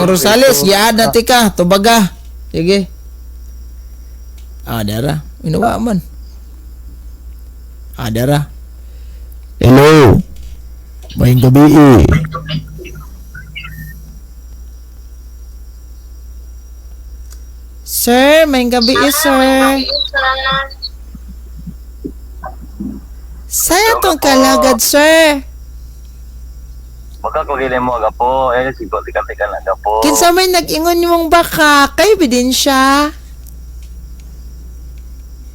Dong Rosales, giad na tika, tubaga. Sige. Dara. Inuwa man. Dara. Hello. Mayong gabi eh. Sir, may gabi sir. Saya tong kalagad, sir. Magkakugilin mo agapo, sigot tikan-tikan agapo. Kinsa may nag-ingon mong baka, kay ebidensya.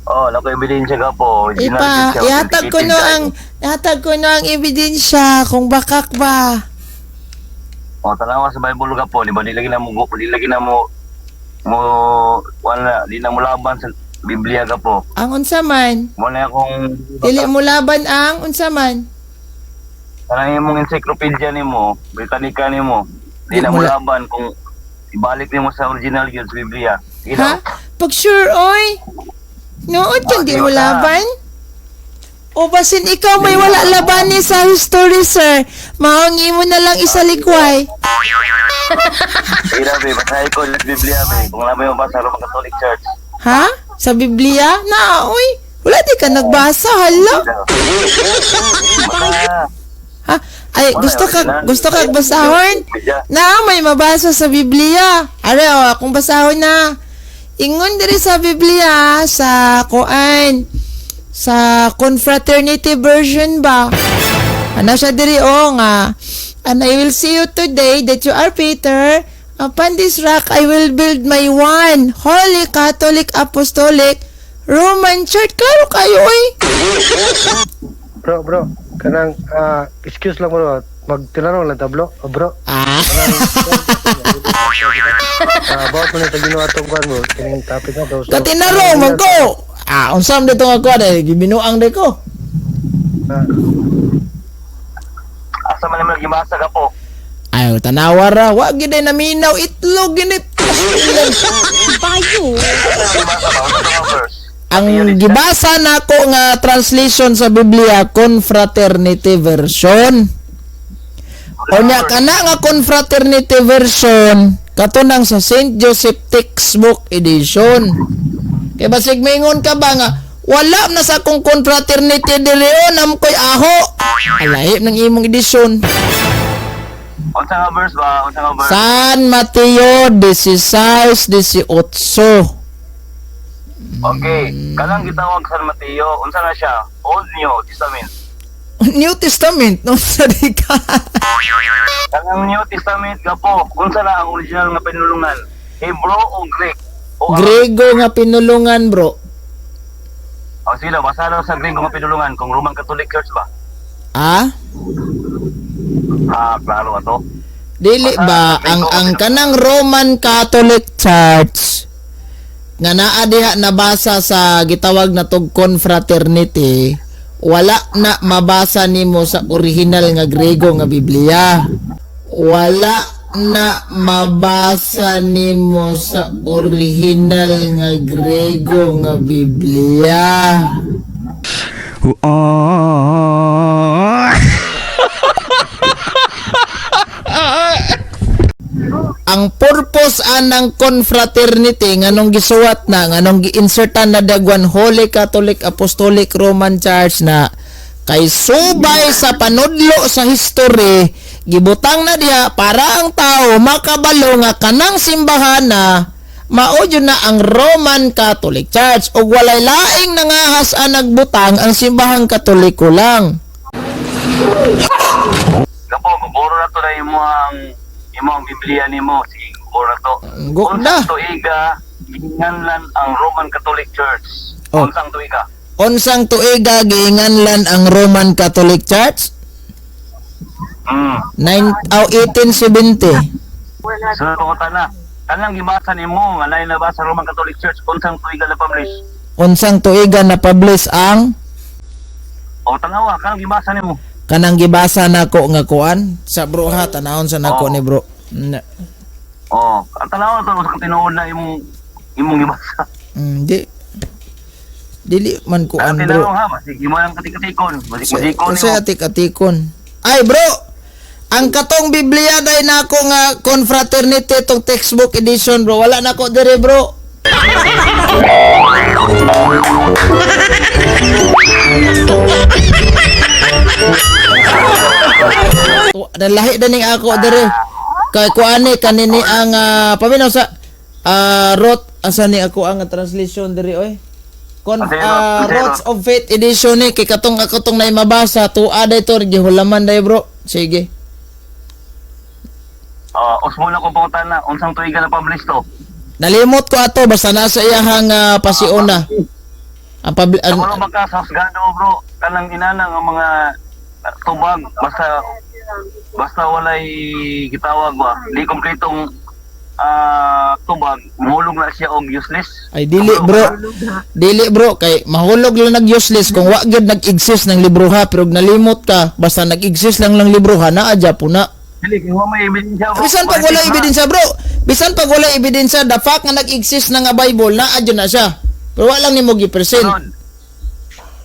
Naku ebidensya agapo. Ihatag ko no ang ebidensya kung bakak ba. Tanawa sa Bible agapo, di ba di lagi na mo wala, di na mo laban sa Biblia agapo. Ang unsa man? Muna akong Dili mo laban ang unsa man? Kanang imong encyclopedia nimo, Britannica nimo, di na mo laban kung ibalik nimo sa original yun sa Biblia. Ha? Pag sure, oy. Nood kang di mo laban? O basin ikaw may wala laban ni sa history, sir. Mahangi mo na lang isa likway. Be, basahin ko sa Biblia, be. Kung alam mo yung basa Roman Catholic Church. Ha? Sa Biblia? Na, oy. Wala di ka nagbasa, hala. Ha? Ay, gusto ka basahon? Na, may mabasa sa Biblia. Are, akong basahon na. Ingon diri sa Biblia, sa Kuan, sa Confraternity version ba? Ano siya diri, nga. And I will see you today that you are Peter. Upon this rock, I will build my one Holy Catholic Apostolic Roman Church. Klaro kayo, eh. Bro, kanang, excuse lang mo, magtinanong lang tablo, bro. Bawat mo na sa ginawa itong kwan mo, kining topic na daw. Katinarong, magko! Unsam dito nga ko, gibinuang de ko. Asa man naman gimasa ka po? Ay, tanawa ra. Wag gid naminaw itlog ginit. Bayo. Ang gibasa nako nga translation sa Biblia, Confraternity version. Unya kana nga Confraternity version katunang sa St. Joseph Textbook Edition. Kay basig maingon ka ba nga wala na sa akong Confraternity diri nam koy aho. Alahip ng imong edisyon. Unsa nga verse ba? San Mateo 16:18. Okay, kanang gitawag San Mateo, unsa na siya? Old New Testament. New Testament, no? Sari ka. Kanang New Testament ka po, unsa na ang original nga pinulungan? Hebrew o Greek? Grego nga pinulungan, bro. Sila, basa daw sa Grego nga pinulungan, kung Roman Catholic Church ba? Klaro ato. Dili ba ang kanang Roman Catholic Church nga naa diha nabasa sa gitawag na tog confraternity, wala na mabasa nimo sa original nga Grego nga Biblia. Wala na mabasa nimo sa original nga Grego nga Biblia. Ang purpose anang confraternity nganong gisuwat na nganong gi-insertan na dagwan Holy Catholic Apostolic Roman Church na kay subay sa panudlo sa history gibutang na diha para ang tao makabalo nga kanang simbahan na mao jud na ang Roman Catholic Church ug walay laing nangahas ang nagbutang ang simbahang Katoliko lang. Kapo, buburo na to na imong Biblia nimo, sige, buburo na to. Gukda. Unsang tuiga, ginganlan ang Roman Catholic Church. Unsang tuiga? Unsang tuiga giinganlan ang Roman Catholic Church? 1870. So, tungutan na. Kanang gibasa nimo nga lain na ba sa Roman Catholic Church, unsang tuiga na publish? Unsang tuiga na publish ang tanawa, kanang gibasa nimo. kanang gibasa nako nga kuan sa bro ha, tanawon sa nako ni bro. Ang tanawa to sa tinuod na imong gibasa. Dili man kuan bro. Tinanong ha, sige mo lang katik-katikon. Masik-masikon Kasi atik-atikon. Ay bro, Ang katong Biblia day nako nga confraternity tong textbook edition bro. Wala nako dire bro. Nalahi daning ako dire. Kay kuani kanini ang paminaw sa wrote asa ni ako ang translation dire oy. Rots of Faith edition ni kay katong ako tong nay mabasa tuwa day to gihulaman day bro. Sige. Usmo na ko pangutan na unsang tuiga na publish to. Nalimot ko ato basta nasa iyahang pasiuna. Ang Ano ba ka sa husgado bro? Kanang inanang ang mga tubag basta walay gitawag ba. Di kompletong tubag, mulog na siya og useless. ay dili bro. Dili bro kay mahulog lang nag useless kung wa gyud nag-exist ng libro ha pero nalimot ka basta nag-exist lang ng libro ha naa adya po na. Dili kung may ebidensya bro. Bisan pag wala ebidensya bro. Bisan pag wala ebidensya the fact nga nag-exist na nga Bible naa adya na siya. Pero wa lang nimo gi-present.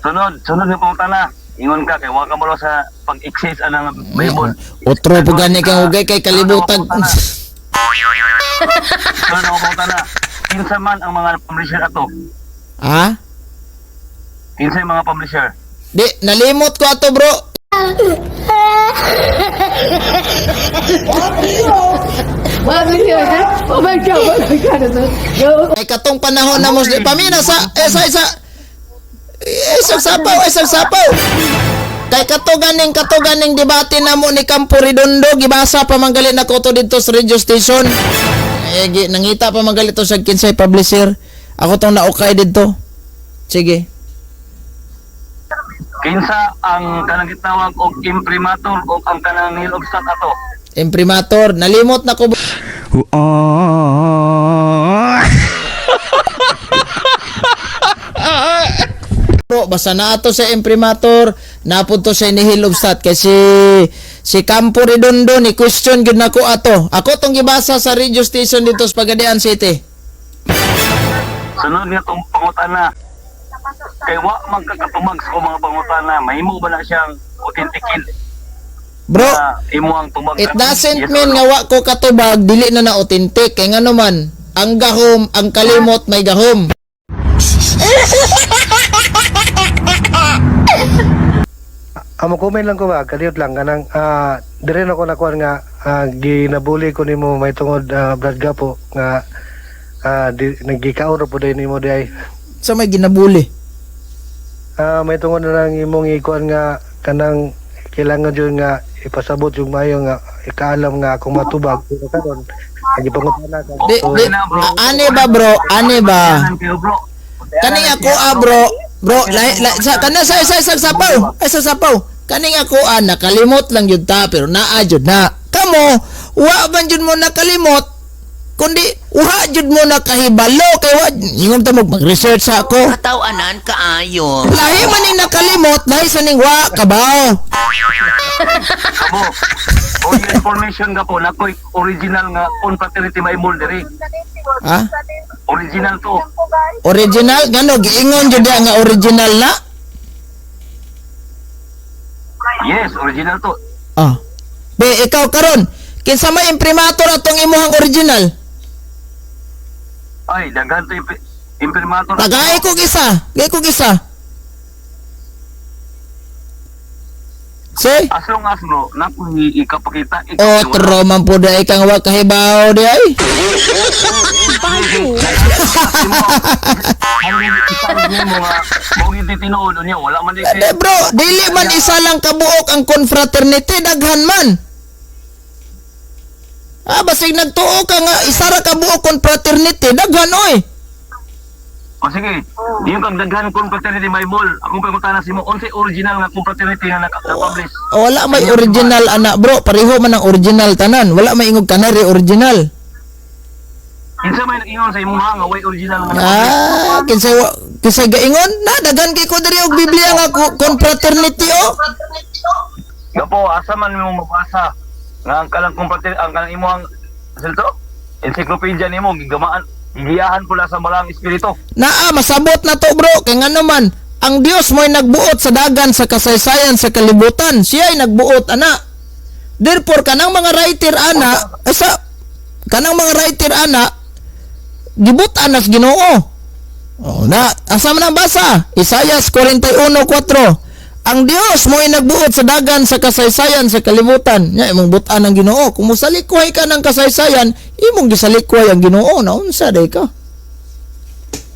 Sunod nga pangutan na. Ingon ka kay wa ka malo sa pag-exist anang Bible. Otro po gani kang ugay kay kalibutan. Sunod nga pangutan na. Kinsa man ang mga publisher ato? Ha? Kinsa yung mga publisher? Di nalimot ko ato bro. Oh my God. Ay katong panahon na mo pamina sa isang sapaw. Kay katuganing debate na mo ni Campo Redondo gibasa pa manggalit na ko to dito sa radio station. Nangita pa manggalit to sa kinsay publisher. Ako tong naukay dito. Sige. Kinsa ang kanang gitawag og imprimatur o ang kanang nilobstat ato? Imprimatur, nalimot na ko. Bro, basta na ato sa imprimatur, napunto sa nihilobstat kasi si Campo Redondo ni question gud nako ato. Ako tong gibasa sa radio station dito sa Pagadian City. Sunod nga tong pangutana. Kay wa magkakatumag sa mga pangutana, mahimo ba na siyang authenticate? Bro, Imo ang tubag. it doesn't mean nga wa ko katubag dili na authentic kay ngano man ang gahom, ang kalimot may gahom. Amo comment lang ko ba, kaliyot lang kanang dire na ko nakuha nga ginabuli ko nimo may tungod Brad Gapo nga nagikaon po din nimo di ay Sa may ginabuli. may tungod na lang imong ikuan nga kanang kailangan jud nga ipasabot yung mayo nga ikaalam nga akong matubag pero karon nagipangutana ka. Ane ba bro? Ane ba? Kaning ako bro. Bro, sa kana sa sapaw. Ay sa sapaw. Kaning ako nakalimot lang jud ta pero naa jud na. Kamo, wa man jud mo nakalimot. Kundi wa jud mo nakahibalo kay wa ingon ta mag-research sa ako. Katawanan kaayo. Lahi man ning nakalimot, lahi sa ning wa kabaw. Kamo. O yung information nga po na ko'y original nga confraternity Bible diri. Ha? Original to. Original gano giingon jud nga original na? Yes, original to. Be ikaw karon, kinsa may imprimatur atong imuhang original? Ay, daghan to imprimatur. Tagay ko isa. Say, As long as bro, napo ikapakita. otro man po dai kang wa kahibaw di ay. Wala man di Bro, dili man isa lang kabuok ang confraternity, daghan man. Basig nagtuo ka nga isa ra kabuok confraternity, daghan oy. O sige, yung kagdaghan confraternity Bible, akong pagkutana si mo, unsay original nga confraternity nga na-publish? Wala may original ana bro, pareho man ang original tanan. Wala may ingog kanari original. Kinsa may nag-ingon sa imong nga way original nga na-publish? Kinsa gaingon na daghan kay ko diri og Biblia nga confraternity o. Gapo, asa man mo mabasa nga ang kalang confraternity, ang kalang imong silto? Encyclopedia nimo gigamaan, gigiyahan pula sa malang espiritu. Naa masabot na to bro kay ngano man ang Dios mo'y nagbuot sa dagan sa kasaysayan sa kalibutan. Siya ay nagbuot ana. Therefore kanang mga writer ana kanang mga writer ana gibutan nas Ginoo. Oh, na asa man ang basa? Isayas 41:4. Ang Dios mo ay nagbuot sa dagan sa kasaysayan sa kalibutan. Nya imong butan ang Ginoo. Kung mosalikhay ka ng kasaysayan, imong gisalikhay ang Ginoo. Naunsa day ka?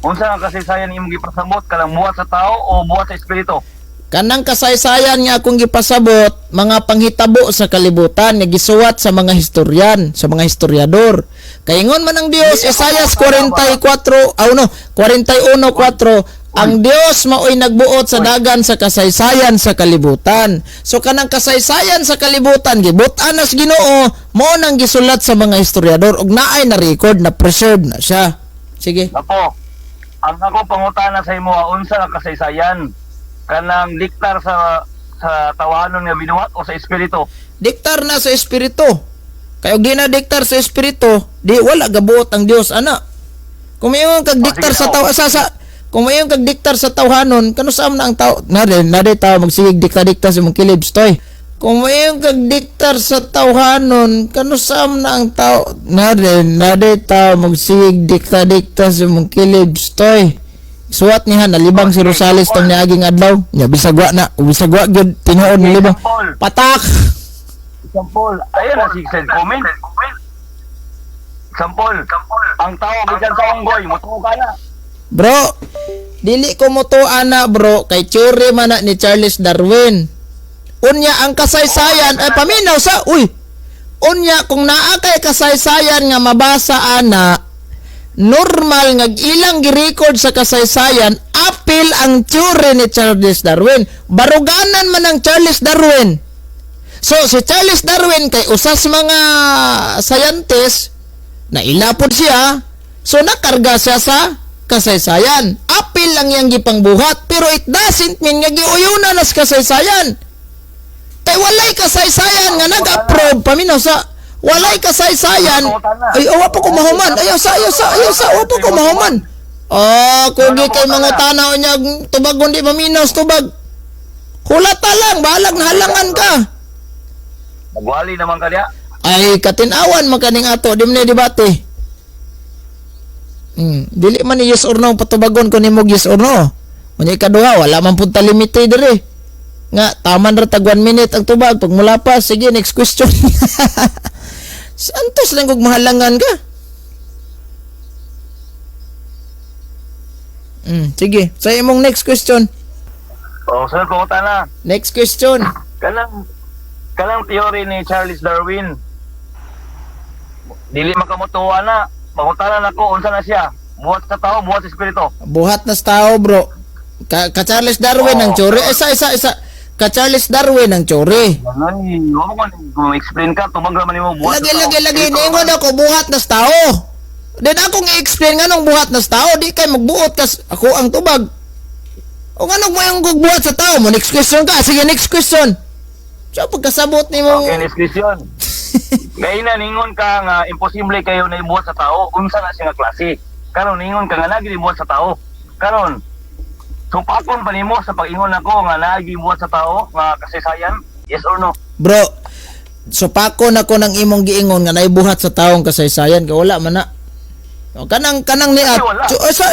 Unsa ang kasaysayan imong gipasabot kanang buhat sa tao o buhat sa espiritu? Kanang kasaysayan nga akong gipasabot, mga panghitabo sa kalibutan nga gisuwat sa mga historian, sa mga historiador. Kaingon man ang Dios, Isayas 41:4, ang Dios mao'y nagbuot sa dagan sa kasaysayan sa kalibutan. So kanang kasaysayan sa kalibutan gibutan nas Ginoo, mao nang gisulat sa mga historiador ug naay na record na preserved na siya. Sige. Apo, ang ako pangutana sa imo unsa ang kasaysayan kanang diktar sa tawanon nga binuhat o sa espiritu? Diktar na sa espiritu. Kaya di na diktar sa espiritu, di wala gabuot ang Dios ana. Kung mayon kag diktar sa taw kung mayon kag diktar sa tawhanon, kano sa na ang tao na tao magsigig dikta sa mong kilibs toy. Kung mayon kag diktar sa tawhanon, kano sa na ang tao na tao magsigig dikta sa mong kilibs toy. Suwat niya nalibang si Rosales tong niaging adlaw. Nya bisagwa gyud tinuod ni libang. Patak. Example, ayan na si send comment. Example, ang tao bisan sa unggoy, mutuo ka na. Bro, dili ko mo to ana bro, kay theory man na ni Charles Darwin. Unya ang kasaysayan ay paminaw sa unya kung naa kay kasaysayan nga mabasa ana, normal nga ilang gi-record sa kasaysayan, apil ang theory ni Charles Darwin. Baruganan man ang Charles Darwin. So si Charles Darwin kay usas mga scientist na ilapod siya, so nakarga siya sa kasaysayan. Apil lang yang gipangbuhat, pero it doesn't mean nga giuyunan nas kasaysayan. Kay walay kasaysayan nga nag-approve paminaw sa walay kasaysayan. Ay awa po ko mahuman. Ayaw sa awa po ko mahuman. Kugi kay mga tanaw niya tubag kundi maminaw tubag. Hulata lang, balag na halangan ka. Magwali naman ka diya. Ay katinawan makaning ato, di man debate. Dili man ni yes or no patubagon ko nimo yes or no. Unya ikaduha wala man punta limite dire. Nga taman ra tag 1 minute ang tubag pag mula pa sige next question. Santos lang kog mahalangan ka. Sige, sa imong next question. Sir, pangutan na. Next question. Kanang theory ni Charles Darwin. Dili makamutuwa na. Pangutan na ako, unsa na siya? Buhat sa tao, buhat sa espiritu. Buhat na sa tao, bro. Ka Charles Darwin ang tsuri. Isa. Ka Charles Darwin ang tsuri. Ay, kung explain ka, tubag naman mo buhat sa tao. Lagi. Niingon ako, buhat na sa tao. Then akong i-explain nga nung buhat na sa tao, di kay magbuot kas ako ang tubag. O nga nung mo yung buhat sa tao mo, next question ka. Sige, next question. So, pagkasabot ni mo... Okay, next question. Kaya na, ningon ka nga, imposible kayo na ibuhat sa tao, unsa na siya nga klase. Karon ningon ka nga, nagi ibuhat sa tao. Karon, supakon pa nimo sa pag-ingon ako nga, nagi ibuhat sa tao, nga kasaysayan, yes or no? Bro, supakon ako ng imong giingon nga naibuhat sa taong kasaysayan, kaya wala man na. O, kanang ni at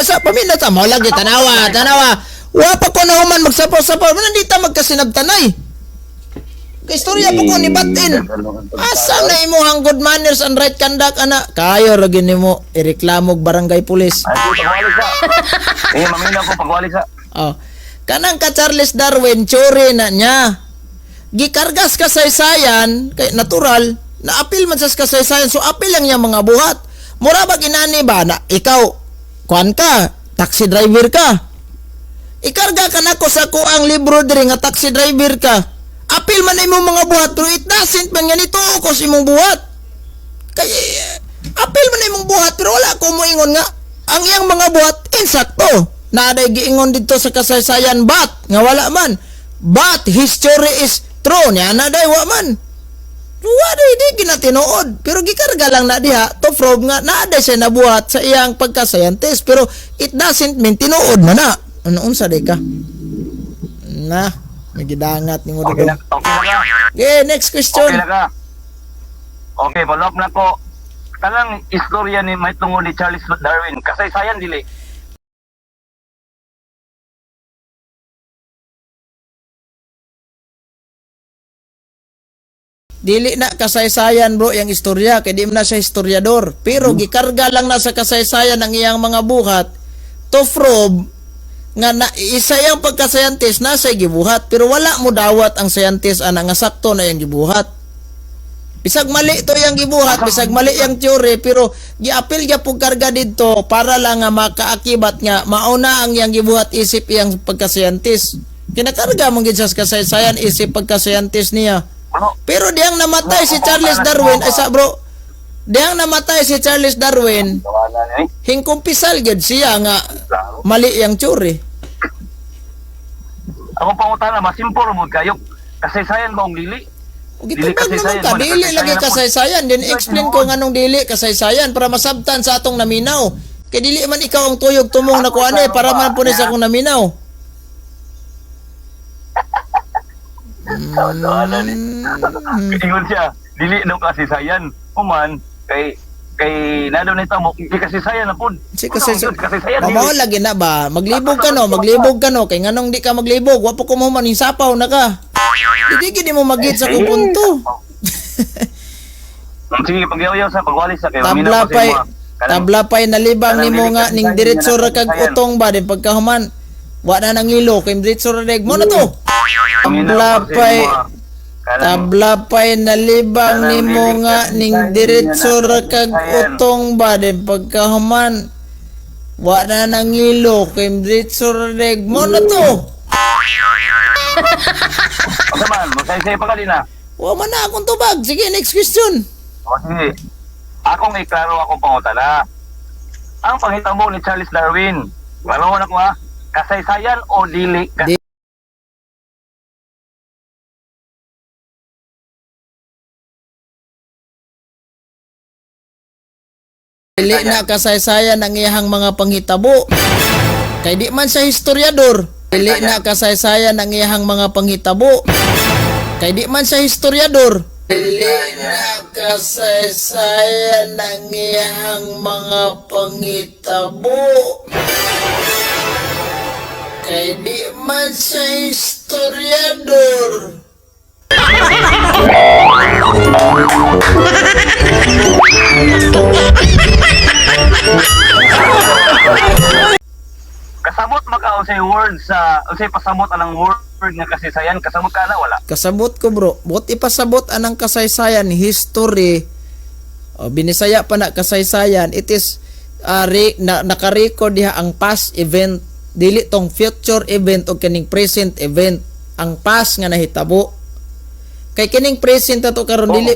sa paminat mo lagi tanawa. Wa pa ko na human magsapaw-sapaw, nandita magkasinabtanay. Kay istorya po ko ni Batin. Asa na imuhang good manners and right conduct ana? Kayo ra gini mo ireklamog barangay pulis. Ay, pagwali sa. Mamina ko pagwali sa. Kanang ka Charles Darwin chore na niya. Gikargas kasaysayan kay natural na apil man sa kasaysayan, so apil lang niya mga buhat. Mura ba ginani ba na ikaw kuan ka, taxi driver ka. Ikarga ka nako sa kuang libro diri nga taxi driver ka. Apil man imong mga buhat, pero it doesn't man nga nito ko sa imong buhat. Kay apil man imong buhat, pero wala ko moingon nga ang iyang mga buhat insakto. Naaday giingon dito sa kasaysayan nga wala man. But history is true niya naaday wa man. Wala di ginatinuod, pero gikarga lang na diha to prove nga naaday siya nabuhat sa iyang pagka-scientist, pero it doesn't mean tinuod man na. Ano unsa day ka? Na, may gidangat ni mo dito. Okay na ka. Okay, next question. Okay na ka. Okay, follow up na ko. Kanang istorya ni may tungod ni Charles Darwin, kasaysayan dili. Dili na kasaysayan bro yung istorya kay di man na siya historiador. Pero gikarga lang na sa kasaysayan ang iyang mga buhat to prove nga na isa yung pagka-scientist na sa gibuhat pero wala mo dawat ang scientist ana nga sakto na yung gibuhat. Bisag mali to yung gibuhat, bisag mali yung teori pero giapil gyud pug karga didto para lang nga makaakibat nga mauna ang yang gibuhat isip iyang pagka-scientist. Kinakarga mong gid sa kasaysayan isip pagka-scientist niya. Ano? Pero diyang namatay si Charles Darwin, ay sa bro, diyang namatay si Charles Darwin, Tawanan ni. hingkumpisal gyud siya nga mali yang teori. Ako pangutana masimpor mo kayo. Kasaysayan ba ang dili? O gitubag naman ka, dili lagi kasaysayan. Din explain ko nga nung dili kasaysayan para masabtan sa atong naminaw. Kay dili man ikaw ang tuyog tumong na kuan para man punis akong naminaw. Tawanan ni. Ingon siya, dili daw kasaysayan. Human kay na daw nito mo di kasaysayan na pud. Si kasaysayan. Kasaysayan Mao lagi na ba? Maglibog ka no, kay nganong di ka maglibog, wa po ko mo maning sapaw na ka. Hindi gid mo magit sa kung punto. Sige, pagyaw-yaw sa pagwalis sa kayo. Tabla pay nalibang nimo nga ning diretso ra kag utong ba din pagkahuman. Wa na nangilo kay diretso ra reg mo na to. Tabla pay nalibang nimo nga ning diretso ra kag utong ba din pagkahuman. Wa na nangilo kay diretso ra reg mo na to. Pagkaman, masaysay pa ka din ha. Wa man na akong tubag. Sige, next question. O sige, akong iklaro akong pangutana. Ang panghitabo ni Charles Darwin, klaro na ko ha, kasaysayan o dili? Dili na kasaysayan ang iyang mga panghitabo. Kay di man siya historiador. Dili na kasaysayan ang iyang mga panghitabo. Kay di man siya historiador. Dili na kasaysayan ang iyang mga panghitabo. Kay di man siya historiador. Kasabot maka unsay word sa unsay pasabot anang word nga kasaysayan, kasabot ka na wala? Kasabot ko bro. Bot ipasabot anang kasaysayan, history. O, binisaya pa na kasaysayan. It is naka-record diha ang past event. Dili tong future event o kining present event. Ang past nga nahitabo. Kay kining present ato karon dili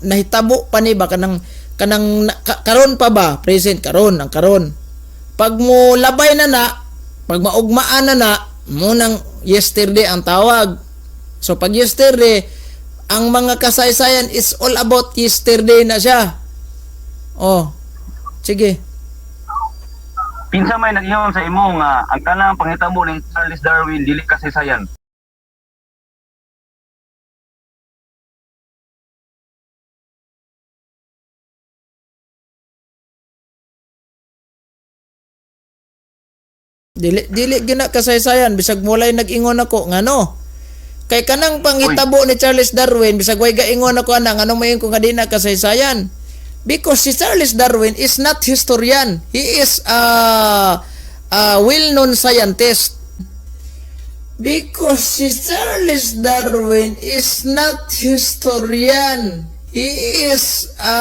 nahitabo pa ni ba kanang karon pa ba? Present karon, ang karon. Pag mo labay na, pag maugmaan na, munang yesterday ang tawag. So pag yesterday, ang mga kasaysayan is all about yesterday na siya. Oh, sige. Pinsa may nag-iyon sa imo nga ang kanang panghitabo ni Charles Darwin dili kasaysayan. Dili gina kasaysayan bisag mulay nag-ingon ako ngano. Kay kanang panghitabo ni Charles Darwin bisag way gaingon ako ana nganong mayon ko nga di na kasaysayan. Because si Charles Darwin is not historian. He is a well-known scientist. Because si Charles Darwin is not historian. He is a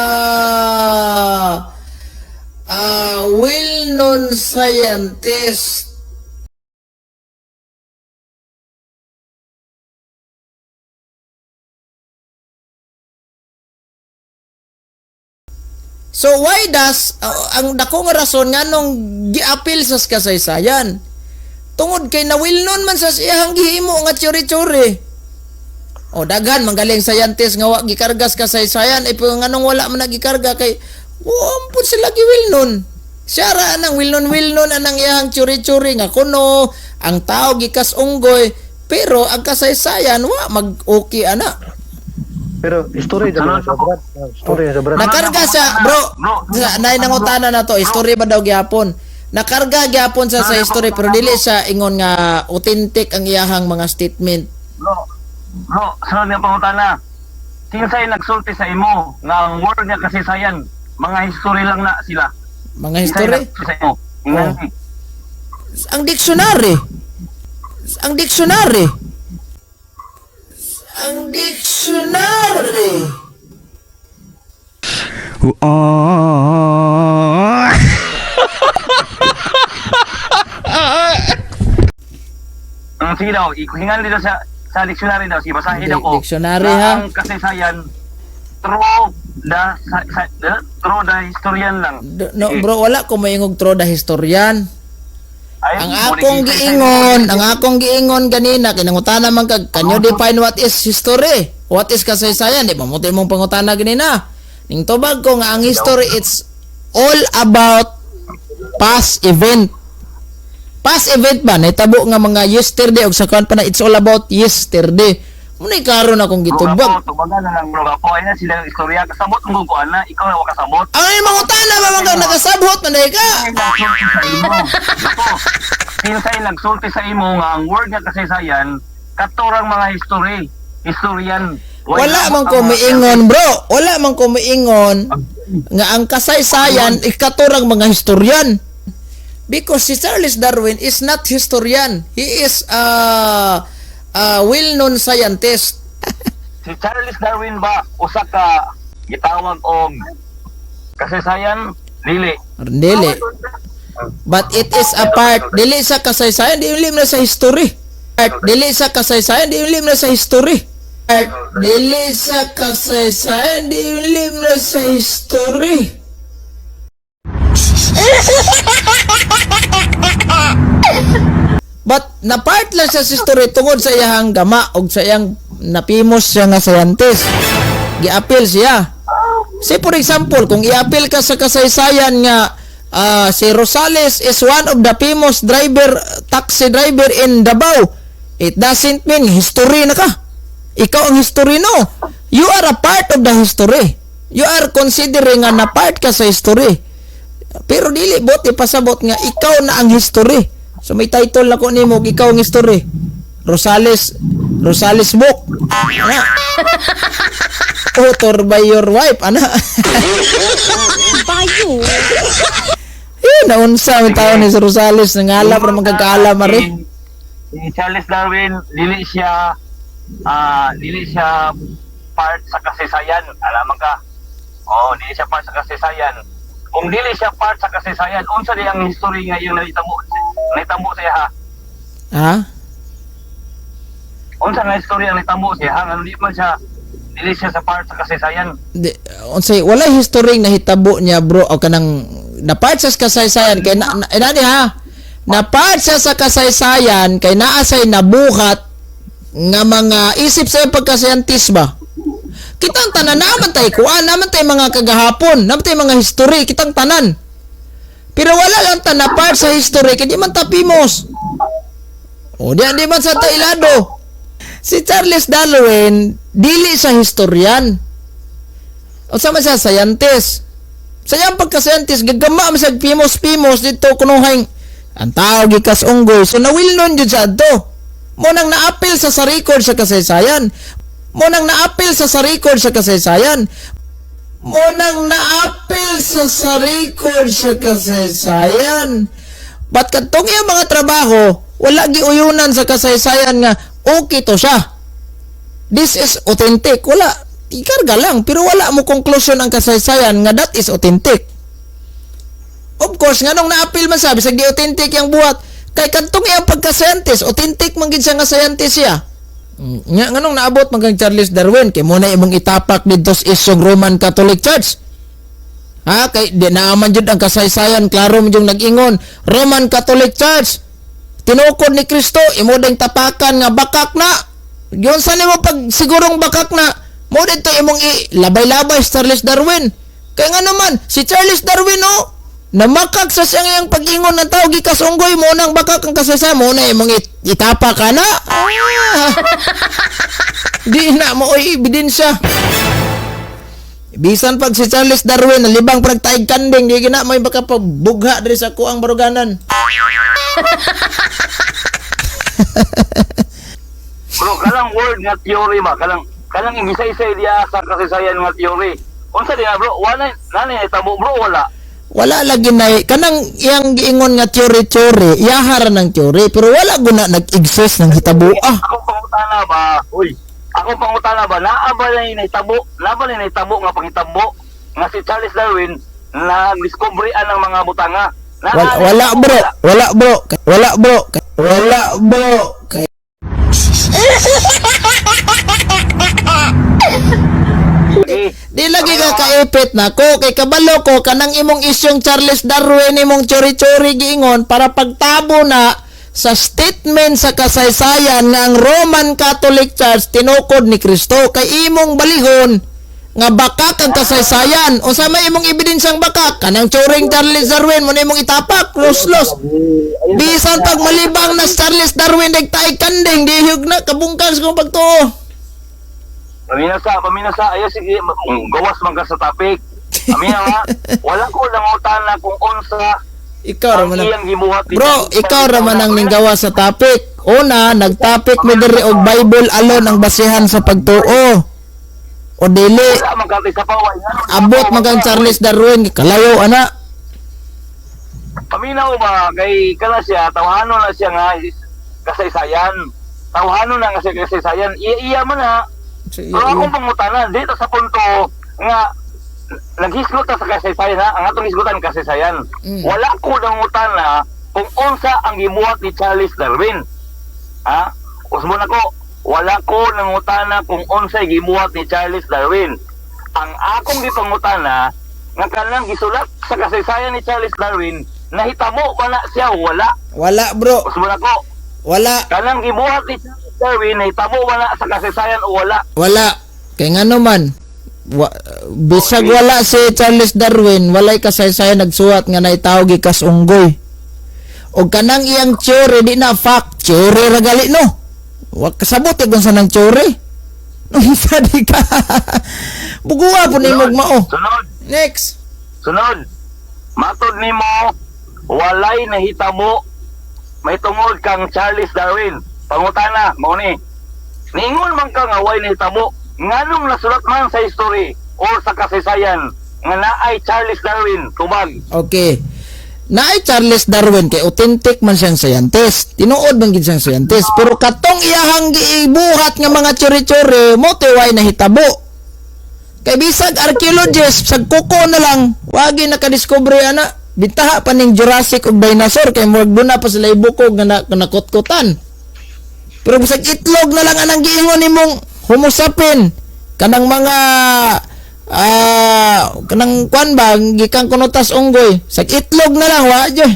well-known scientist. So why does ang dako nga rason nga nung giapil sa kasaysayan? Tungod kay nawilnon man sa iyang gihimo nga tsuri-tsuri. O daghan manggaling scientist nga wa gikargas kasaysayan nganong wala man nagikarga kay ampun sila giwilnon. Siya ra anang wilnon anang iyang tsuri-tsuri nga kuno ang tao gikas unggoy pero ang kasaysayan wa mag-okay ana. Pero history dyan sa Brad. History sa Brad. Nakarga sa bro. Sa nay nangutana na to, history ba daw gyapon? Nakarga gyapon sa history pero dili siya ingon nga authentic ang iyahang mga statement. Bro, sunod nga pangutana. Kinsay nagsulti sa imo nga ang word nga kasaysayan, mga history lang na sila. Mga Kinsay history. nagsulti sa imo? Ang dictionary. Ang dictionary. Ang dictionary. Sige daw, hingan dito sa dictionary daw, sige basahin ako. Dictionary, na ha? Ang kasaysayan through the historian lang. No, bro, wala ko maingog tro da historian. Ay, Ang muli akong giingon ganina kinangutana man kag can you define what is history? What is kasaysayan? Di ba mo mong pangutana ganina? Ning tubag ko nga ang history it's all about past event. Past event ba nahitabo nga mga yesterday og sa kan pa na it's all about yesterday. Munay karon akong gitubag. Tubagan na lang bro gapo ay na sila istorya kasabot mo ko ana ikaw na wa kasabot. Ang mangutana ba man kag nakasabot man ka? Kinsay nagsulti sa imo nga ang word nga kasaysayan katurang mga historian. Wala man ko miingon, bro. Wala man ko miingon nga ang kasaysayan ikaturang mga historian. Because si Charles Darwin is not historian. He is a well-known scientist. Si Charles Darwin ba usa ka gitawag og kasaysayan dili? Dili. But it is a part. Dili sa kasaysayan, dili na sa history. Dili sa kasaysayan, dili na sa history. Dili sa kasaysayan, dili na sa history. But na part lang sa history tungod sa iyang gama og sa iyang napimos siya nga scientist. Gi-appeal siya. Say for example, kung i-appeal ka sa kasaysayan nga si Rosales is one of the famous taxi driver in Davao, it doesn't mean history na ka. Ikaw ang history, no. You are a part of the history. You are considering nga na part ka sa history. Pero dili bot ipasabot nga ikaw na ang history. So may title ako nimo ikaw ang history. Rosales book. Ana. Author by your wife, ana. Bayo. Naunsa ang tao ni si Rosales nangalap ra magkakaalam mari. Si Charles Darwin dili siya part sa kasaysayan. Alam ka? Oh, dili siya part sa kasaysayan. Kung dili siya part sa kasaysayan, unsa di ang history nga yung nahitabo siya ha? Ha? Unsa nga history ang nahitabo siya ha? Ano dili siya sa part sa kasaysayan. Unsay wala history nahitabo niya, bro, o kanang na part sa kasaysayan kay nani ha? Na part siya sa kasaysayan kay naa say nabuhat nga mga isip sa pagka-scientist ba? Kitang tanan naman tayo kuan, naman tayo mga kagahapon, naman tayo mga history, kitang tanan. Pero wala lang ta na part sa history, kaya di man tapimos. O di man sa tailado. Si Charles Darwin, dili sa historian. O sama siya, scientist. Sayang pagka-scientist, gagama masag pimos dito kunuhang ang tao gikas unggoy. So nawil nun yun siya ito. Munang na-appeal sa record sa kasaysayan. Munang na-appeal sa record sa kasaysayan. Munang na-appeal sa record sa kasaysayan. Ba't katong yung mga trabaho, wala giuyunan sa kasaysayan nga, okay to siya. This is authentic. Wala, ikarga lang, pero wala mo conclusion ang kasaysayan nga that is authentic. Of course, nga nung na-appeal man sabi, sa di authentic yung buhat, kay kantong yung pagka-scientist, authentic man gid siya nga scientist siya. Nga nganong naabot magang Charles Darwin kay mo na imong itapak dito sa isyong Roman Catholic Church. Ha kay di naaman jud ang kasaysayan, klaro mo yung nag-ingon Roman Catholic Church. Tinukod ni Kristo imo ding tapakan nga bakak na. Yon sa nimo pag sigurong bakak na mo dito imong labay-labay sa Charles Darwin. Kay nga naman si Charles Darwin no namakak sa siyang pag-ingon ng tao gikas unggoy mo nang bakak ang kasaysayan mo na imong itapa ka na. Di na mo oy ebidensya. Bisan pag si Charles Darwin nalibang pragtaig kanding di gina may baka pabugha diri sa kuang baruganan. Bro, kalang word nga theory ba? Kalang ingisay-isay diya sa kasaysayan nga theory. Unsa diya bro? Wala nani tabo bro wala. Wala lagi na kanang iyang giingon nga teori iyahara ng teori pero wala guna nag-exist ng hitabo Ako pangutana ba? Uy, ako pangutana ba? Naa ba na hitabo nga pangitabo nga si Charles Darwin na discovery ng mga butanga? Wala bro. Di lagi ka kaipit na ko kay kabalo ko kanang imong isyong Charles Darwin imong chori-chori giingon para pagtabo na sa statement sa kasaysayan nga ang Roman Catholic Church tinukod ni Kristo kay imong balihon nga bakak ang kasaysayan o sa may imong ebidensyang bakak kanang choring Charles Darwin mo na imong itapak los bisan pag malibang na Charles Darwin nagtaig kanding dihug na kabungkas kong pagtuo. Paminasa, ayo sige, gawas man ka sa topic. Amina nga, wala ko langutan na kung unsa Ikaw raman iyang gibuhat. Bro, ikaw raman ang ninggawa sa topic. Una, nag-topic mo diri og Bible alone ang basihan sa pagtuo. O dili, Wala man ka sa paway. abot magang Charles Darwin, kalayo ana. Paminaw ba, kay kala siya, tawhano na siya nga kasaysayan. Tawhano na nga siya kasaysayan. Iya man na. Pero akong pangutanan, dito sa punto nga naghisgot ta sa kasaysayan ha, ang atong hisgotan kasaysayan. Wala ko nangutan na kung unsa ang gibuhat ni Charles Darwin. Ha? Usmo na ko, wala ko nangutan na kung unsa gibuhat ni Charles Darwin. Ang akong gipangutan na nga kanang gisulat sa kasaysayan ni Charles Darwin, nahitabo ba na siya? Wala. Wala bro, Usmo na ko, wala. kanang gibuhat ni Charles Darwin, nahitabo ba na sa kasaysayan o wala? Wala. Kay ngano man, bisag wala si Charles Darwin, walay kasaysayan nagsuwat nga naitawag ikas unggoy. O kanang iyang theory di na fact, theory ra gali no. Wa kasabot kung sa nang theory. Unsa di ka? Buguwa po ni mao. Sunod. Next. Sunod, matod nimo walay nahitabo may tungod kang Charles Darwin. Pangutana, mao ni. Ningon man ka nga way nahitabo, nganong nasulat man sa history o sa kasaysayan nga naay Charles Darwin tubag. Okay. Naay Charles Darwin kay authentic man siyang scientist. Tinuod man gid siyang scientist, pero katong iyahang gibuhat nga mga chori-chori mo tiway nahitabo. Kay bisag archaeologist sag kuko na lang wagi nakadiscover ana bitaha pa ning Jurassic ug dinosaur kay murag duna pa sila ibukog nga nakutkutan. Pero bisag itlog na lang anang giingon nimong Homo sapien kanang mga kanang kwan ba gikang kunutas unggoy sag itlog na lang wa joy.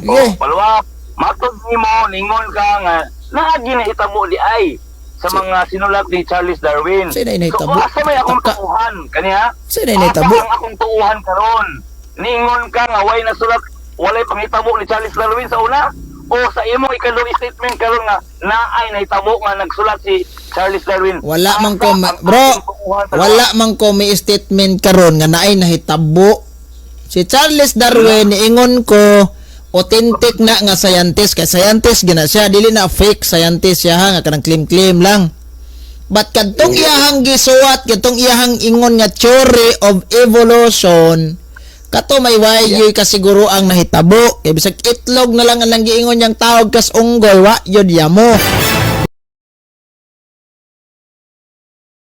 Oh, palwa, matod nimo ningon ka nga naagi nahitabo di ay sa mga sinulat ni Charles Darwin. Sino ay nahitabo? So, asa may akong Pagka- tuuhan kaniya? Sino ay nahitabo? Asa ang akong tuuhan karon? Ningon ka nga way nasulat walay pangitabo ni Charles Darwin sa una? O sa imong ikalong statement karon nga naay nahitabo nga nagsulat si Charles Darwin? Wala man ko Asa ang bro, akong tuuhan karon? wala man ko may statement karon nga naay nahitabo. Si Charles Darwin niingon ko authentic na nga scientist kay scientist gina siya dili na fake scientist siya ha, nga kanang claim lang. But kadtong iyahang gisuwat kadtong iyahang ingon nga theory of evolution kato may wayoy kasiguro ang nahitabo kay bisag itlog na lang ang giingon yang tawag kas unggoy wa yun yamo.